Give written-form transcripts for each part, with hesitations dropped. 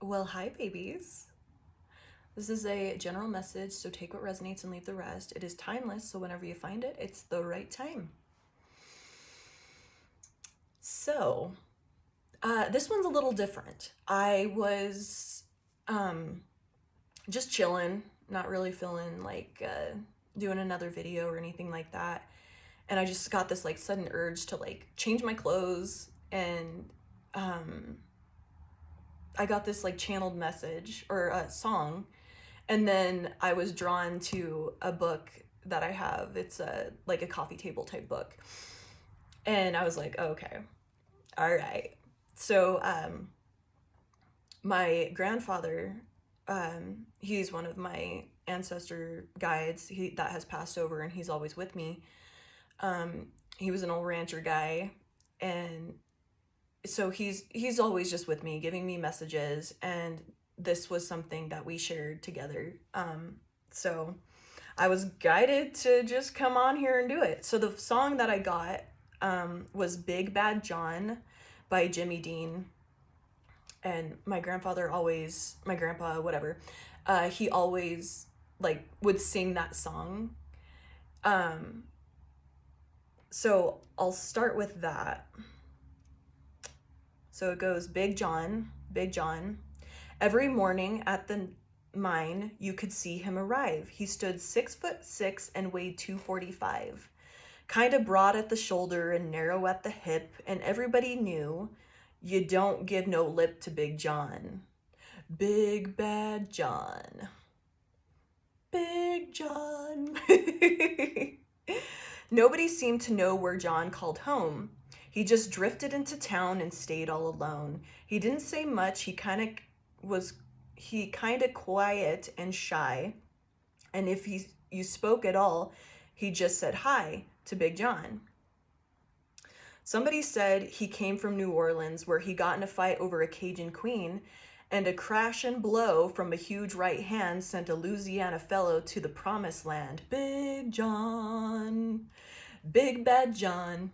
Well, hi, babies. This is a general message, so take what resonates and leave the rest. It is timeless, so whenever you find it, it's the right time. So, this one's a little different. I was just chilling, not really feeling like doing another video or anything like that. And I just got this like sudden urge to like change my clothes, and I got this like channeled message or a song. And then I was drawn to a book that I have. It's like a coffee table type book. And I was like, oh, okay, all right. So my grandfather, he's one of my ancestor guides that has passed over, and he's always with me. He was an old rancher guy, and so he's always just with me, giving me messages, and this was something that we shared together. So I was guided to just come on here and do it. So the song that I got was Big Bad John by Jimmy Dean. And my grandpa, whatever, he always like would sing that song. Um, so I'll start with that. So it goes, Big John, Big John. Every morning at the mine, you could see him arrive. He stood 6'6" and weighed 245. Kind of broad at the shoulder and narrow at the hip, and everybody knew you don't give no lip to Big John. Big Bad John. Big John. Nobody seemed to know where John called home. He just drifted into town and stayed all alone. He didn't say much. He kind of quiet and shy. And if you spoke at all, he just said hi to Big John. Somebody said he came from New Orleans, where he got in a fight over a Cajun queen, and a crash and blow from a huge right hand sent a Louisiana fellow to the promised land. Big John, Big Bad John.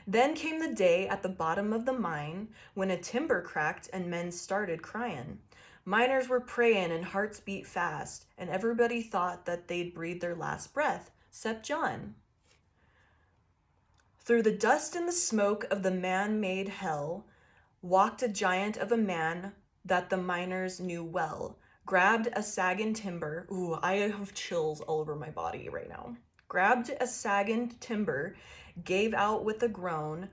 Then came the day at the bottom of the mine when a timber cracked and men started crying. Miners were praying and hearts beat fast, and everybody thought that they'd breathe their last breath, except John. Through the dust and the smoke of the man-made hell walked a giant of a man that the miners knew well, grabbed a sagging timber. Ooh, I have chills all over my body right now. Grabbed a sagging timber, gave out with a groan,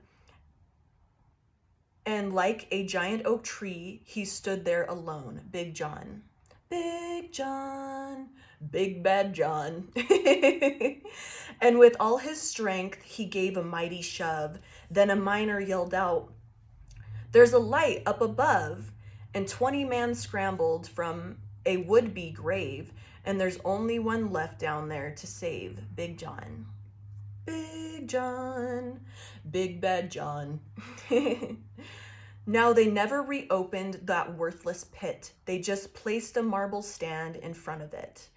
and like a giant oak tree, he stood there alone. Big John. Big John. Big Bad John. And with all his strength, he gave a mighty shove. Then a miner yelled out, "There's a light up above." And 20 men scrambled from a would-be grave, and there's only one left down there to save Big John. Big John, Big Bad John. Now they never reopened that worthless pit. They just placed a marble stand in front of it.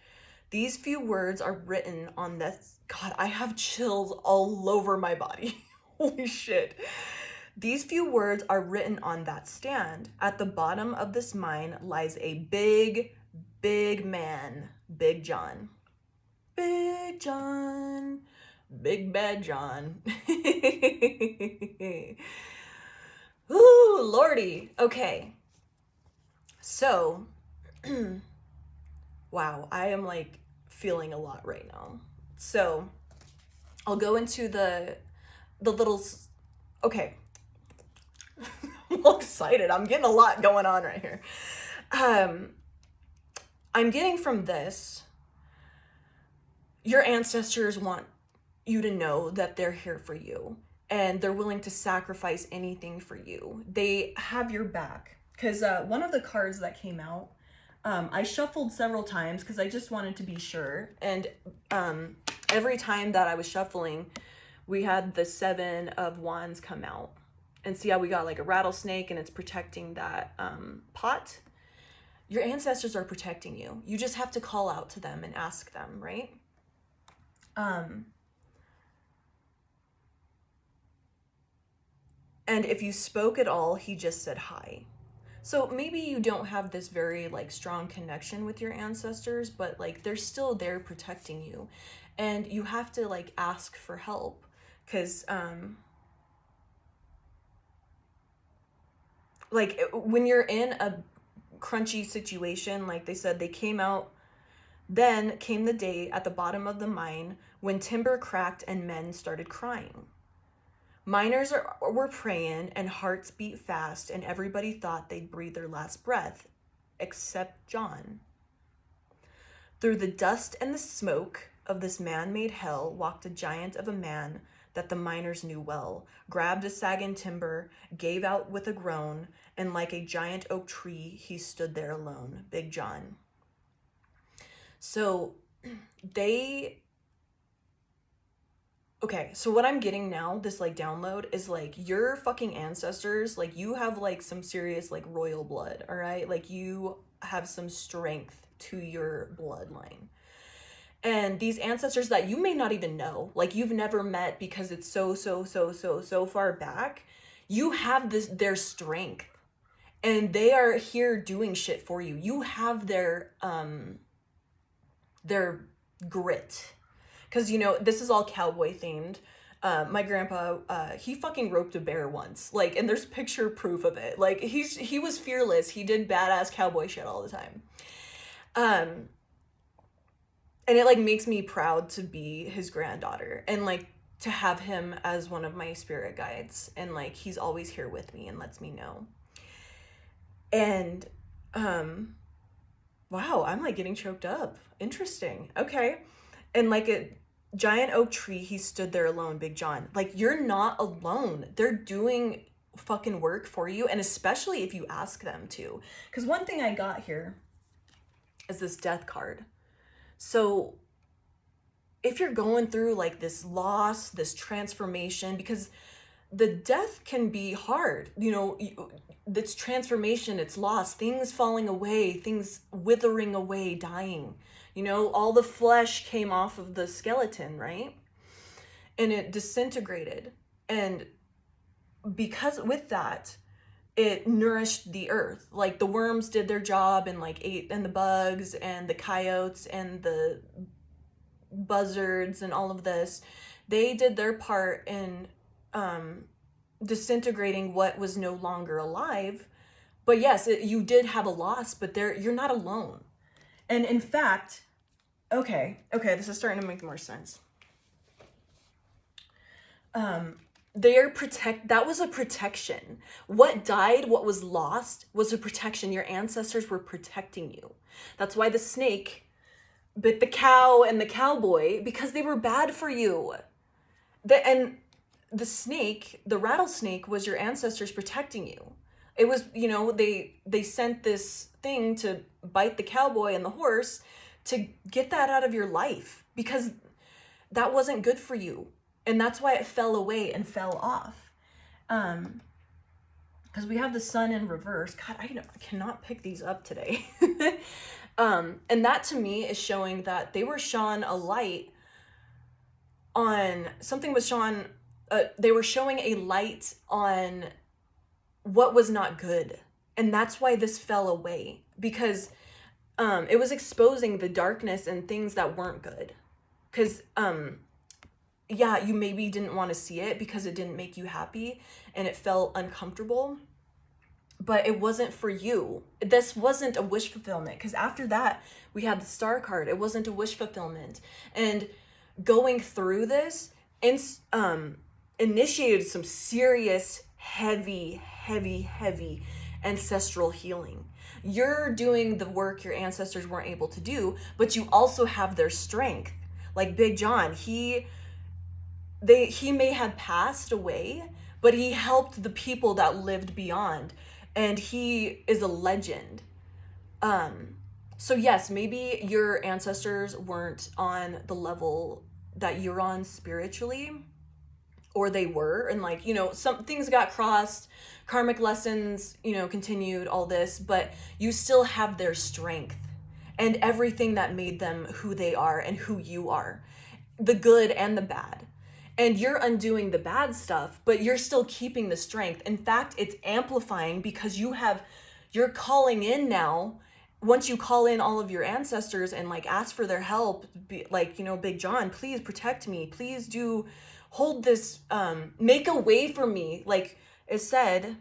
These few words are written on this. God, I have chills all over my body. Holy shit. These few words are written on that stand. At the bottom of this mine lies a big, big man, Big John. Big John, Big Bad John. Ooh, Lordy. Okay. So, wow, I am like feeling a lot right now. So, I'll go into the little. Okay. I'm all excited. I'm getting a lot going on right here. I'm getting from this, your ancestors want you to know that they're here for you, and they're willing to sacrifice anything for you. They have your back. Because one of the cards that came out, I shuffled several times because I just wanted to be sure. And every time that I was shuffling, we had the 7 of Wands come out. And see how we got like a rattlesnake and it's protecting that pot? Your ancestors are protecting you. You just have to call out to them and ask them, right? And if you spoke at all, he just said hi. So maybe you don't have this very like strong connection with your ancestors, but like they're still there protecting you. And you have to like ask for help, cuz like when you're in a crunchy situation, like they said, they came out. Then came the day at the bottom of the mine when timber cracked and men started crying. Were praying and hearts beat fast, and everybody thought they'd breathe their last breath, except John. Through the dust and the smoke of this man-made hell walked a giant of a man that the miners knew well, grabbed a sagging timber, gave out with a groan, and like a giant oak tree, he stood there alone, Big John. So they okay, so what I'm getting now, this like download, is like your fucking ancestors, like you have like some serious like royal blood, all right? Like you have some strength to your bloodline. And these ancestors that you may not even know, like you've never met because it's so far back, you have their strength. And they are here doing shit for you. You have their grit. Because, you know, this is all cowboy themed. My grandpa, he fucking roped a bear once. Like, and there's picture proof of it. Like, he was fearless. He did badass cowboy shit all the time. And it, like, makes me proud to be his granddaughter. And, like, to have him as one of my spirit guides. And, like, he's always here with me and lets me know. And, wow, I'm, like, getting choked up. Interesting. Okay. And, like, a giant oak tree, he stood there alone, Big John. Like, you're not alone. They're doing fucking work for you, and especially if you ask them to. Because one thing I got here is this death card. So if you're going through like this loss, this transformation, because the death can be hard, you know, this transformation, it's loss, things falling away, things withering away, dying. You know, all the flesh came off of the skeleton, right? And it disintegrated. And because with that, it nourished the earth. Like the worms did their job and like ate, and the bugs and the coyotes and the buzzards and all of this, they did their part in disintegrating what was no longer alive. But yes, you did have a loss, but you're not alone. And in fact, okay, this is starting to make more sense. That was a protection. What died, what was lost, was a protection. Your ancestors were protecting you. That's why the snake bit the cow and the cowboy, because they were bad for you. And the snake, the rattlesnake, was your ancestors protecting you. It was, you know, they sent this thing to bite the cowboy and the horse to get that out of your life, because that wasn't good for you. And that's why it fell away and fell off. Because we have the sun in reverse. God, I cannot pick these up today. And that to me is showing that they were shone a light on, something was shone, they were showing a light on what was not good. And that's why this fell away, because it was exposing the darkness and things that weren't good. Because yeah, you maybe didn't want to see it because it didn't make you happy and it felt uncomfortable, but it wasn't for you. This wasn't a wish fulfillment, because after that we had the star card. It wasn't a wish fulfillment. And going through this initiated some serious heavy ancestral healing. You're doing the work your ancestors weren't able to do, but you also have their strength. Like Big John, he may have passed away, but he helped the people that lived beyond, and he is a legend. So yes, maybe your ancestors weren't on the level that you're on spiritually, or they were, and like, you know, some things got crossed, karmic lessons, you know, continued, all this, but you still have their strength and everything that made them who they are and who you are, the good and the bad. And you're undoing the bad stuff, but you're still keeping the strength. In fact, it's amplifying, because you have You're calling in now. Once you call in all of your ancestors and like ask for their help, like, you know, Big John, please protect me. Please do hold this, make a way for me. Like it said,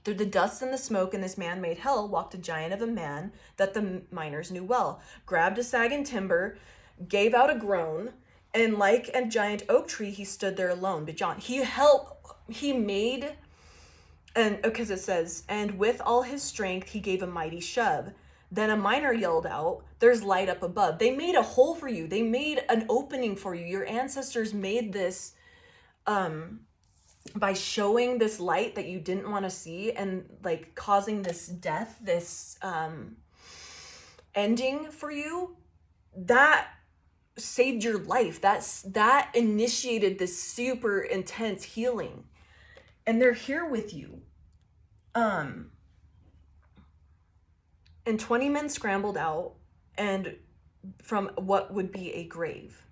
through the dust and the smoke in this man-made hell walked a giant of a man that the miners knew well, grabbed a sagging timber, gave out a groan, and like a giant oak tree, he stood there alone. But John, he made, and because it says, and with all his strength, he gave a mighty shove. Then a miner yelled out, there's light up above. They made a hole for you. They made an opening for you. Your ancestors made this, by showing this light that you didn't want to see and like causing this death, this ending for you, that saved your life. That initiated this super intense healing. And they're here with you. And 20 men scrambled out and from what would be a grave.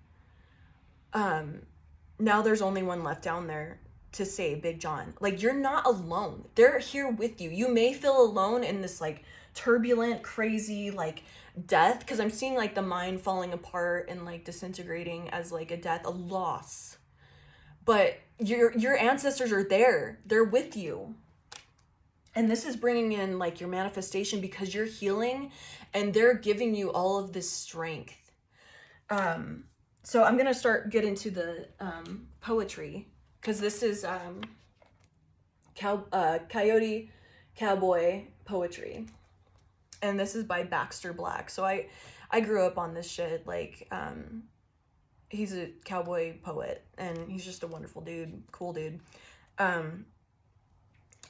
Now there's only one left down there to say Big John. Like, you're not alone. They're here with you. You may feel alone in this like turbulent, crazy like death, because I'm seeing like the mind falling apart and like disintegrating as like a death, a loss. But your ancestors are there. They're with you. And this is bringing in like your manifestation because you're healing and they're giving you all of this strength. So I'm going to get into the poetry, because this is Coyote Cowboy poetry. And this is by Baxter Black. So I grew up on this shit. Like, he's a cowboy poet and he's just a wonderful dude, cool dude.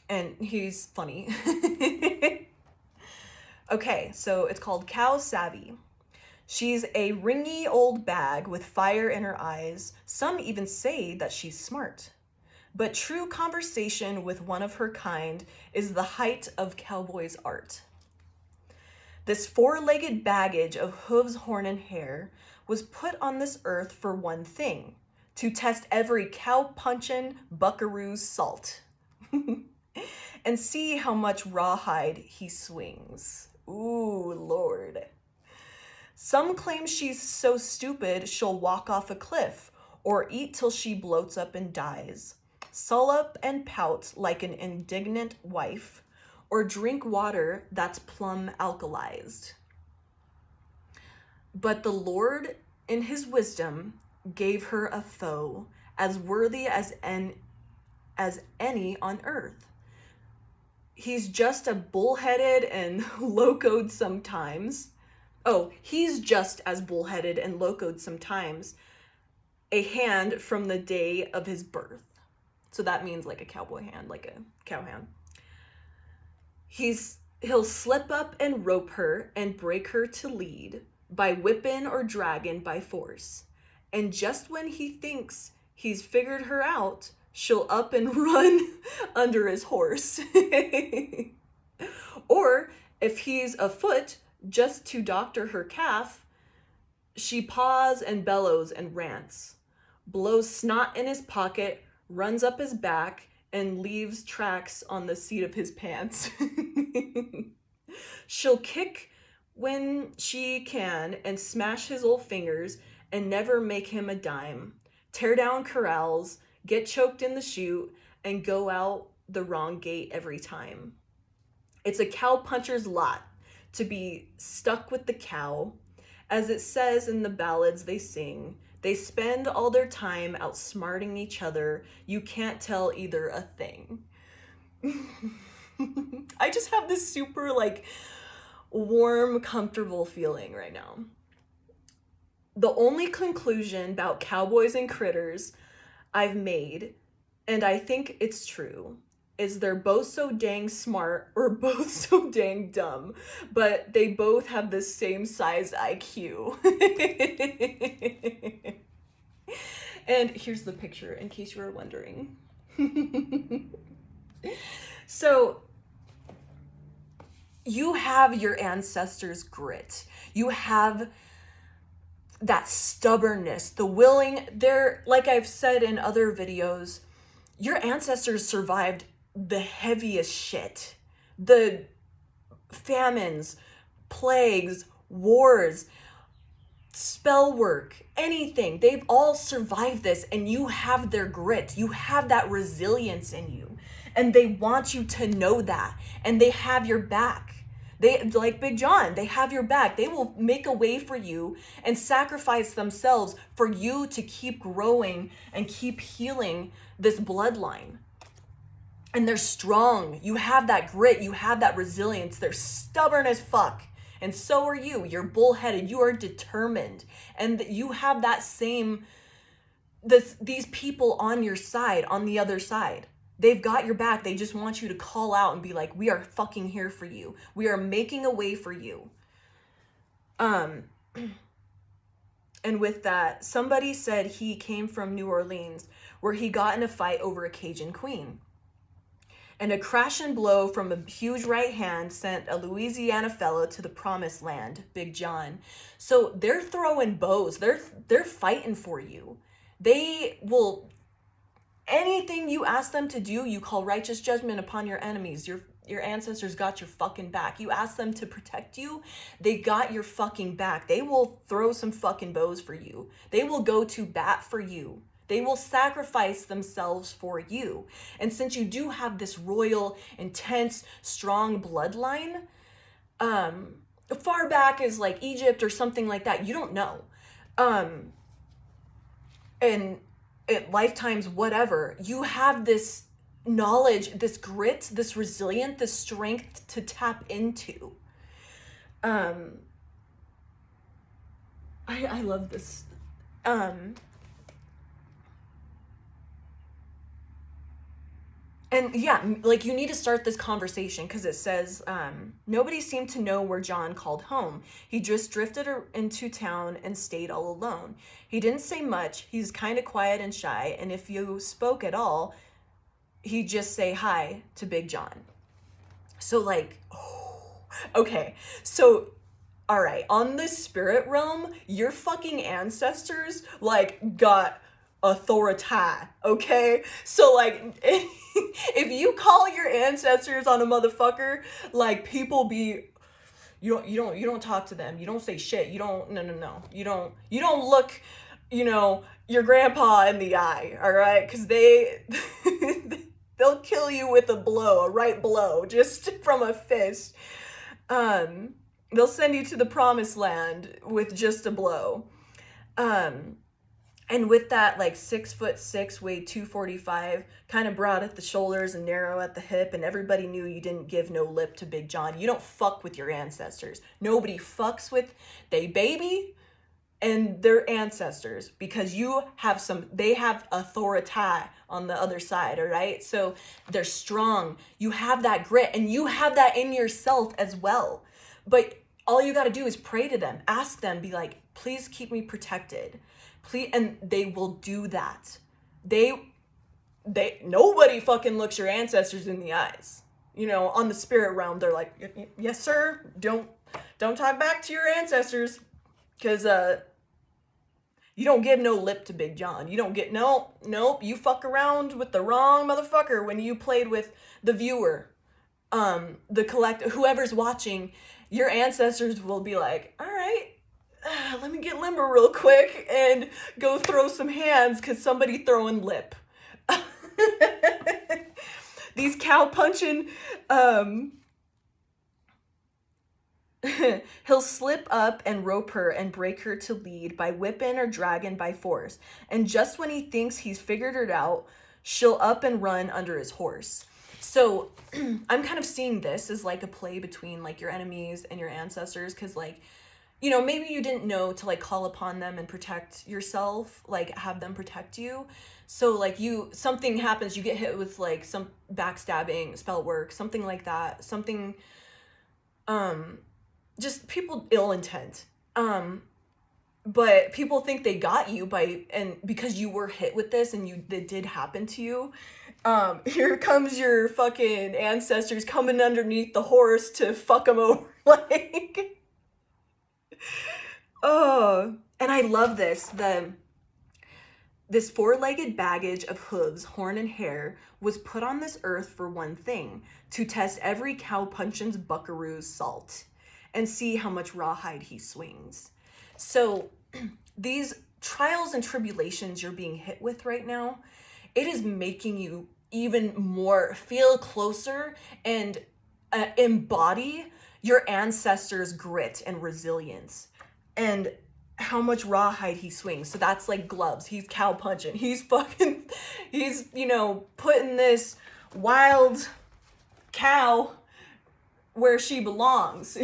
And he's funny. Okay, so it's called Cow Savvy. She's a ringy old bag with fire in her eyes. Some even say that she's smart. But true conversation with one of her kind is the height of cowboy's art. This four-legged baggage of hooves, horn, and hair was put on this earth for one thing, to test every cow-punchin' buckaroo's salt. And see how much rawhide he swings. Ooh, Lord. Some claim she's so stupid she'll walk off a cliff or eat till she bloats up and dies, sull up and pout like an indignant wife, or drink water that's plumb alkalized. But the Lord, in his wisdom, gave her a foe as worthy as any on earth. He's just a bullheaded and locoed sometimes. Oh, he's just as bullheaded and locoed sometimes, a hand from the day of his birth. So that means like a cowboy hand, like a cow hand. He'll slip up and rope her and break her to lead, by whipping or dragging by force. And just when he thinks he's figured her out, she'll up and run under his horse. Or if he's afoot, just to doctor her calf, she paws and bellows and rants, blows snot in his pocket, runs up his back, and leaves tracks on the seat of his pants. She'll kick when she can and smash his old fingers and never make him a dime, tear down corrals, get choked in the chute, and go out the wrong gate every time. It's a cowpuncher's lot to be stuck with the cow. As it says in the ballads they sing, they spend all their time outsmarting each other. You can't tell either a thing. I just have this super like warm, comfortable feeling right now. The only conclusion about cowboys and critters I've made, and I think it's true, is they're both so dang smart or both so dang dumb, but they both have the same size IQ. And here's the picture in case you were wondering. So you have your ancestors' grit. You have that stubbornness, the willing. They're, like I've said in other videos, your ancestors survived the heaviest shit. the famines, plagues, wars, spell work, anything. They've all survived this, and you have their grit. You have that resilience in you. And they want you to know that. And they have your back. They, like Big John, they have your back. They will make a way for you and sacrifice themselves for you to keep growing and keep healing this bloodline. And they're strong. You have that grit. You have that resilience. They're stubborn as fuck. And so are you. You're bullheaded. You are determined. And you have that same, these people on your side, on the other side. They've got your back. They just want you to call out and be like, we are fucking here for you. We are making a way for you. And with that, somebody said he came from New Orleans, where he got in a fight over a Cajun queen. And a crashing blow from a huge right hand sent a Louisiana fellow to the promised land, Big John. So they're throwing bows. They're fighting for you. They will, anything you ask them to do, you call righteous judgment upon your enemies. Your ancestors got your fucking back. You ask them to protect you, they got your fucking back. They will throw some fucking bows for you. They will go to bat for you. They will sacrifice themselves for you. And since you do have this royal, intense, strong bloodline, far back as like Egypt or something like that, you don't know. And at lifetimes, whatever, you have this knowledge, this grit, this resilience, this strength to tap into. I love this. And yeah, like you need to start this conversation because it says, nobody seemed to know where John called home. He just drifted into town and stayed all alone. He didn't say much. He's kind of quiet and shy. And if you spoke at all, he'd just say hi to Big John. So like, okay. So, all right, on the spirit realm, your fucking ancestors like got authority, okay? So like, if you call your ancestors on a motherfucker, like people be, you don't talk to them. You don't say shit. You don't, no. You don't look, your grandpa in the eye, all right? Because they'll kill you with a blow, a right blow, just from a fist. They'll send you to the promised land with just a blow. And with that, like 6'6", weighed 245, kind of broad at the shoulders and narrow at the hip, and everybody knew you didn't give no lip to Big John. You don't fuck with your ancestors. Nobody fucks with they baby and their ancestors because they have authority on the other side, all right? So they're strong. You have that grit, and you have that in yourself as well. But all you got to do is pray to them, ask them, be like, please keep me protected. Please, and they will do that. Nobody fucking looks your ancestors in the eyes. On the spirit realm, they're like, yes, sir. Don't talk back to your ancestors, because you don't give no lip to Big John. You don't get nope. You fuck around with the wrong motherfucker when you played with the viewer, the collector, whoever's watching. Your ancestors will be like, all right. Let me get limber real quick and go throw some hands because somebody throwing lip. These cow punching, he'll slip up and rope her and break her to lead by whipping or dragging by force. And just when he thinks he's figured it out, she'll up and run under his horse. So I'm kind of seeing this as like a play between like your enemies and your ancestors, because like, maybe you didn't know to like call upon them and protect yourself, like have them protect you. So like something happens, you get hit with like some backstabbing, spell work, something like that. Something, just people ill intent. But people think they got you because you were hit with this and it did happen to you. Here comes your fucking ancestors coming underneath the horse to fuck them over. Like, oh, and I love this. This four-legged baggage of hooves, horn, and hair was put on this earth for one thing, to test every cowpuncheon's buckaroo's salt and see how much rawhide he swings. So these trials and tribulations you're being hit with right now, it is making you even more feel closer and embody your ancestors' grit and resilience and how much rawhide he swings. So that's like gloves. He's cow punching. He's putting this wild cow where she belongs.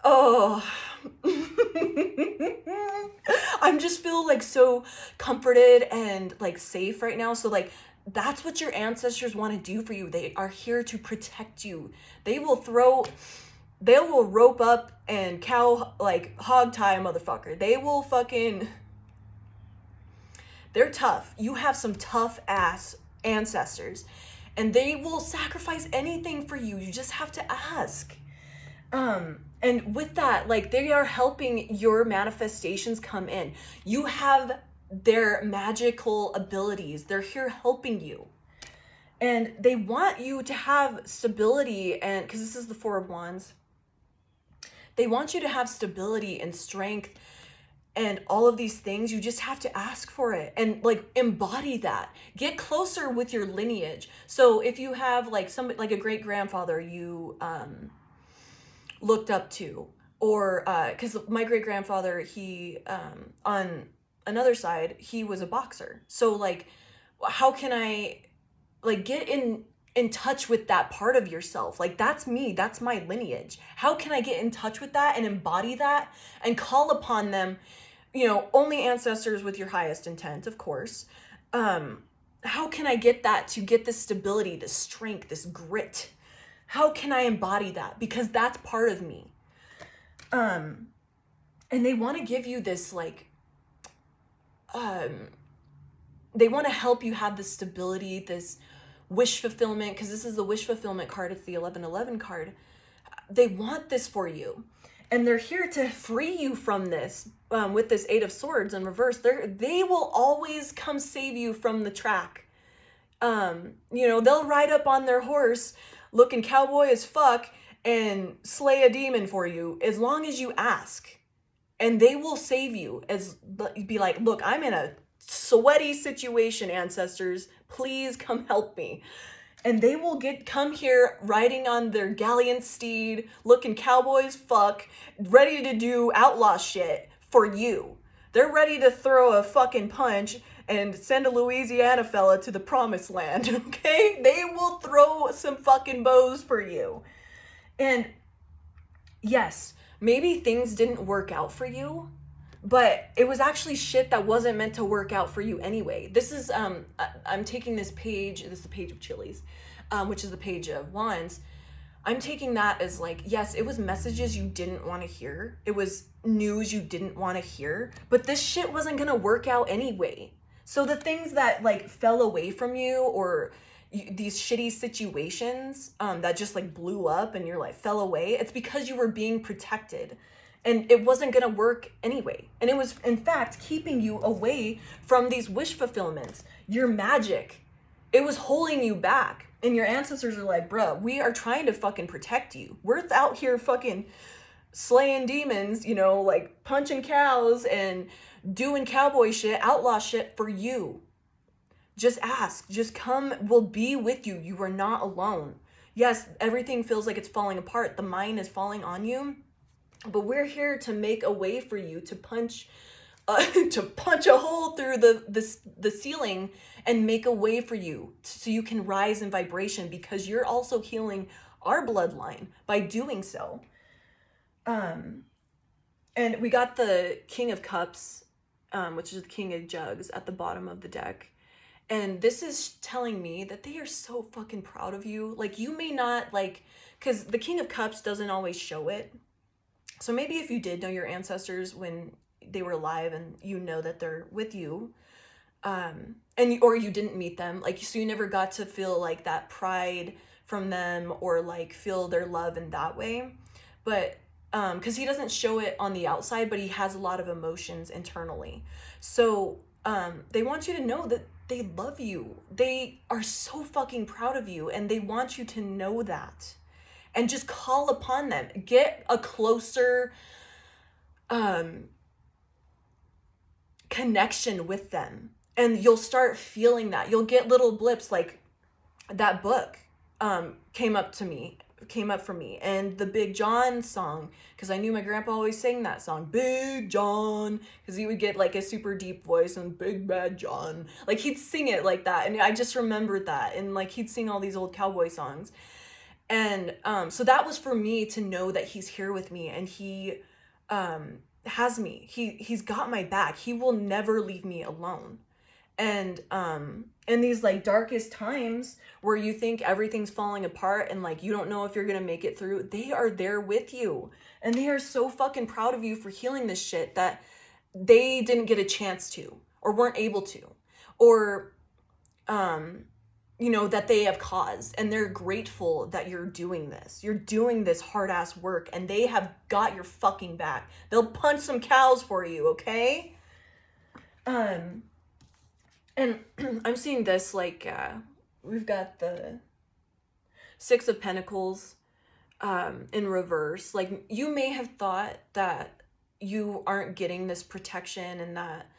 Oh. I'm just feel like so comforted and like safe right now. So like that's what your ancestors want to do for you. They are here to protect you. They will rope up and hog tie a motherfucker. They're tough. You have some tough ass ancestors and they will sacrifice anything for you. You just have to ask. And with that, like they are helping your manifestations come in. You have their magical abilities. They're here helping you. And they want you to have stability, and because this is the Four of Wands, they want you to have stability and strength and all of these things. You just have to ask for it and like embody that. Get closer with your lineage. So if you have like somebody like a great grandfather you looked up to, or because my great grandfather, he on another side, he was a boxer. So like how can I like get in touch with that part of yourself? Like that's me, that's my lineage. How can I get in touch with that and embody that and call upon them? Only ancestors with your highest intent, of course. How can I get that to get this stability, this strength, this grit? How can I embody that? Because that's part of me. And they want to give you this like they want to help you have this stability, this wish fulfillment, because this is the wish fulfillment card. It's the 1111 card. They want this for you. And they're here to free you from this with this Eight of Swords in reverse. They will always come save you from the track. They'll ride up on their horse looking cowboy as fuck and slay a demon for you as long as you ask. And they will save you. Be like, look, I'm in a sweaty situation, ancestors. Please come help me. And they will come here riding on their gallant steed, looking cowboy as fuck, ready to do outlaw shit for you. They're ready to throw a fucking punch and send a Louisiana fella to the promised land, okay? They will throw some fucking bows for you. And yes, maybe things didn't work out for you, but it was actually shit that wasn't meant to work out for you anyway. This is, I'm taking this page, this is the page of chilies, which is the page of wands. I'm taking that as like, yes, it was messages you didn't want to hear. It was news you didn't want to hear, but this shit wasn't going to work out anyway. So the things that like fell away from you, or these shitty situations that just like blew up and you're like fell away, it's because you were being protected. And it wasn't going to work anyway. And it was, in fact, keeping you away from these wish fulfillments. Your magic. It was holding you back. And your ancestors are like, bruh, we are trying to fucking protect you. We're out here fucking slaying demons, like punching cows and doing cowboy shit, outlaw shit for you. Just ask. Just come. We'll be with you. You are not alone. Yes, everything feels like it's falling apart. The mind is falling on you. But we're here to make a way for you to punch a hole through the ceiling and make a way for you so you can rise in vibration, because you're also healing our bloodline by doing so. And we got the King of Cups, which is the King of Jugs at the bottom of the deck. And this is telling me that they are so fucking proud of you. Like, you may not because the King of Cups doesn't always show it. So maybe if you did know your ancestors when they were alive and you know that they're with you, or you didn't meet them, so you never got to feel like that pride from them or like feel their love in that way. But because he doesn't show it on the outside, but he has a lot of emotions internally. So they want you to know that they love you. They are so fucking proud of you, and they want you to know that. And just call upon them. Get a closer connection with them, and you'll start feeling that. You'll get little blips, like that book came up for me, and the Big John song, because I knew my grandpa always sang that song, Big John, because he would get like a super deep voice and Big Bad John, like he'd sing it like that, and I just remembered that, and like he'd sing all these old cowboy songs. And so that was for me to know that he's here with me, and he has me. He's got my back. He will never leave me alone. And in these like darkest times where you think everything's falling apart and like you don't know if you're gonna make it through, they are there with you, and they are so fucking proud of you for healing this shit that they didn't get a chance to, or weren't able to, or you know, that they have caused, and they're grateful that you're doing this. You're doing this hard ass work, and they have got your fucking back. They'll punch some cows for you, okay? And I'm seeing this, like, we've got the Six of Pentacles in reverse. Like, you may have thought that you aren't getting this protection, and that,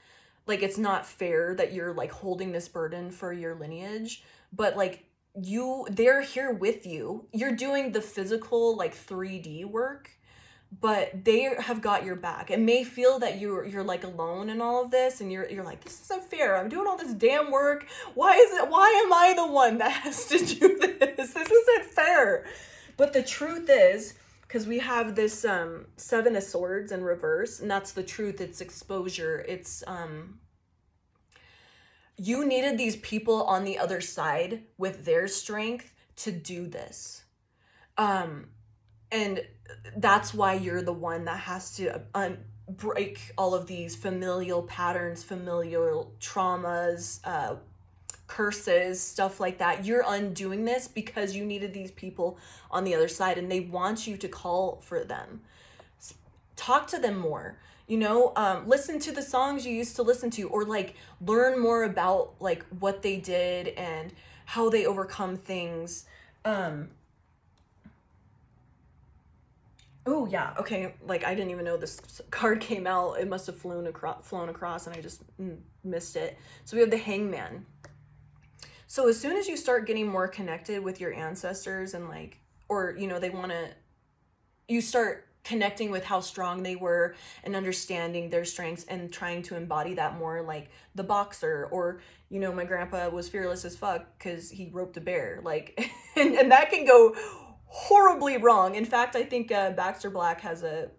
like, it's not fair that you're, like, holding this burden for your lineage. But, like, they're here with you. You're doing the physical, like, 3D work, but they have got your back. It may feel that you're like alone in all of this, and you're like, this isn't fair. I'm doing all this damn work. Why am I the one that has to do this? This isn't fair. But the truth is, because we have this Seven of Swords in reverse, and that's the truth. It's exposure. It's you needed these people on the other side with their strength to do this. And that's why you're the one that has to break all of these familial patterns, familial traumas, curses, stuff like that. You're undoing this because you needed these people on the other side, and they want you to call for them. Talk to them more. You know, listen to the songs you used to listen to, or like learn more about like what they did and how they overcome things. Oh yeah, okay. Like I didn't even know this card came out. It must have flown across, and I just missed it. So we have the Hangman. So as soon as you start getting more connected with your ancestors, and like, or you know, you start connecting with how strong they were and understanding their strengths and trying to embody that more, like the boxer, or you know, my grandpa was fearless as fuck because he roped a bear, like and that can go horribly wrong. In fact, I think Baxter Black has a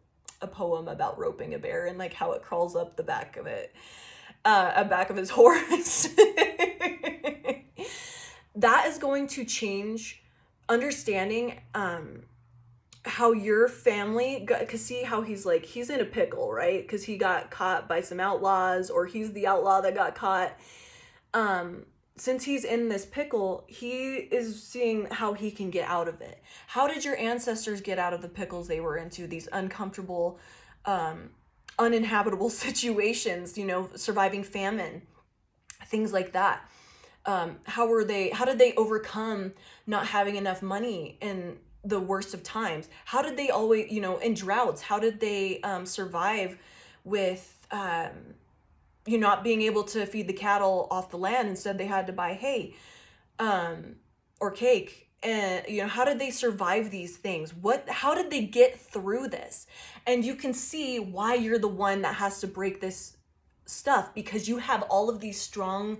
poem about roping a bear and like how it crawls up the back of it, back of his horse. That is going to change understanding how your family, because see how he's in a pickle, right? Because he got caught by some outlaws, or he's the outlaw that got caught. Since he's in this pickle, he is seeing how he can get out of it. How did your ancestors get out of the pickles they were into, these uncomfortable, uninhabitable situations, you know, surviving famine, things like that? How did they overcome not having enough money in the worst of times? How did they always, you know, in droughts, how did they survive with you not being able to feed the cattle off the land? Instead they had to buy hay or cake. And you know, how did they survive these things? How did they get through this? And you can see why you're the one that has to break this stuff, because you have all of these strong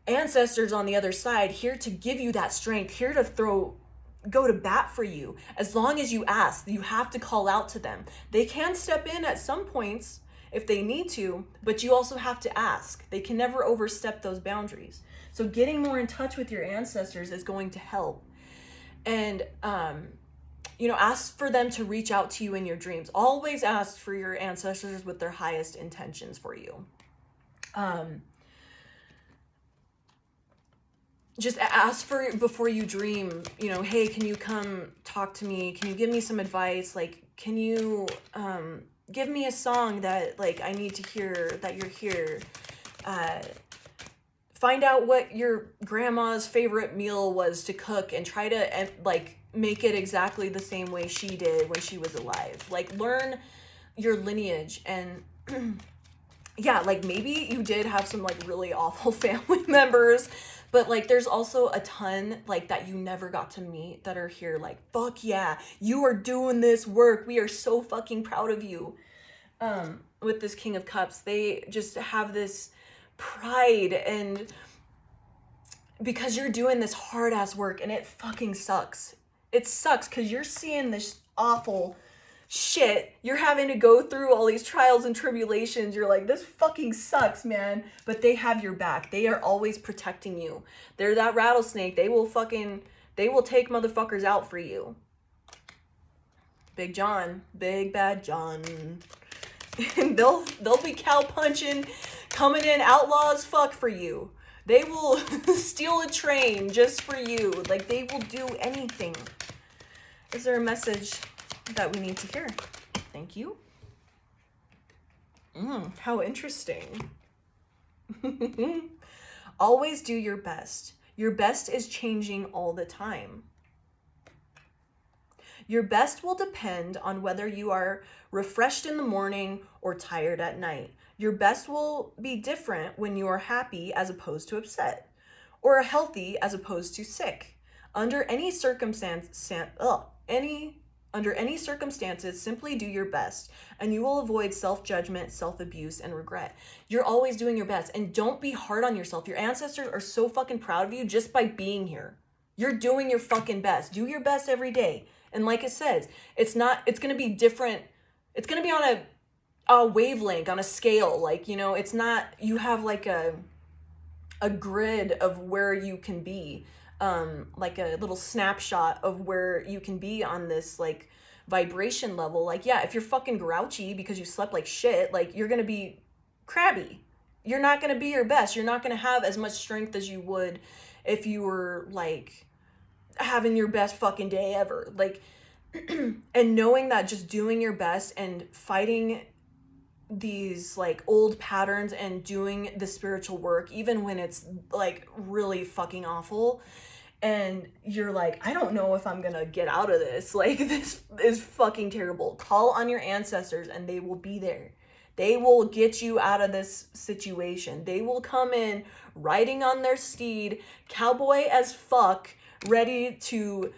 ancestors on the other side here to give you that strength, here to go to bat for you. As long as you ask, you have to call out to them. They can step in at some points if they need to, but you also have to ask. They can never overstep those boundaries. So getting more in touch with your ancestors is going to help. And you know, ask for them to reach out to you in your dreams. Always ask for your ancestors with their highest intentions for you. Just ask for, before you dream, you know, hey, can you come talk to me? Can you give me some advice? Like, can you give me a song that like I need to hear that you're here? Find out what your grandma's favorite meal was to cook and try to like make it exactly the same way she did when she was alive. Like learn your lineage. And yeah, like maybe you did have some like really awful family members, but like there's also a ton like that you never got to meet that are here like, fuck yeah, you are doing this work, we are so fucking proud of you. With this King of Cups, they just have this pride, and because you're doing this hard ass work and it fucking sucks. It sucks because you're seeing this awful shit. You're having to go through all these trials and tribulations. You're like, this fucking sucks, man. But they have your back. They are always protecting you. They're that rattlesnake. They will take motherfuckers out for you. Big John. Big bad John. And they'll be cow punching, coming in outlaw as fuck for you. They will steal a train just for you. Like, they will do anything. Is there a message that we need to hear? Thank you. How interesting. Always do your best. Your best is changing all the time. Your best will depend on whether you are refreshed in the morning or tired at night. Your best will be different when you are happy as opposed to upset, or healthy as opposed to sick. Under any circumstances, simply do your best, and you will avoid self-judgment, self-abuse, and regret. You're always doing your best, and don't be hard on yourself. Your ancestors are so fucking proud of you just by being here. You're doing your fucking best. Do your best every day. And like it says, it's gonna be different. It's gonna be on a wavelength, on a scale. Like, you know, it's not, you have like a grid of where you can be, like a little snapshot of where you can be on this like vibration level. Like, yeah, if you're fucking grouchy because you slept like shit, like you're gonna be crabby. You're not gonna be your best. You're not gonna have as much strength as you would if you were like having your best fucking day ever. Like, and knowing that just doing your best and fighting these like old patterns and doing the spiritual work, even when it's like really fucking awful, and you're like, I don't know if I'm gonna get out of this. Like, this is fucking terrible. Call on your ancestors and they will be there. They will get you out of this situation. They will come in riding on their steed, cowboy as fuck, ready to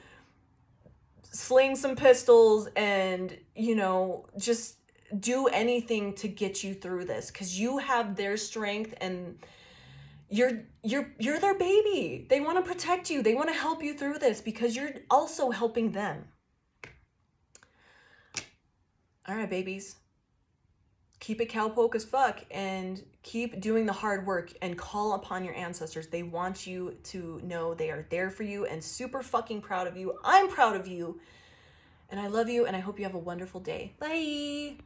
sling some pistols and, you know, just do anything to get you through this, because you have their strength and you're their baby. They want to protect you. They want to help you through this because you're also helping them. All right, babies. Keep it cowpoke as fuck and keep doing the hard work and call upon your ancestors. They want you to know they are there for you and super fucking proud of you. I'm proud of you. And I love you, and I hope you have a wonderful day. Bye.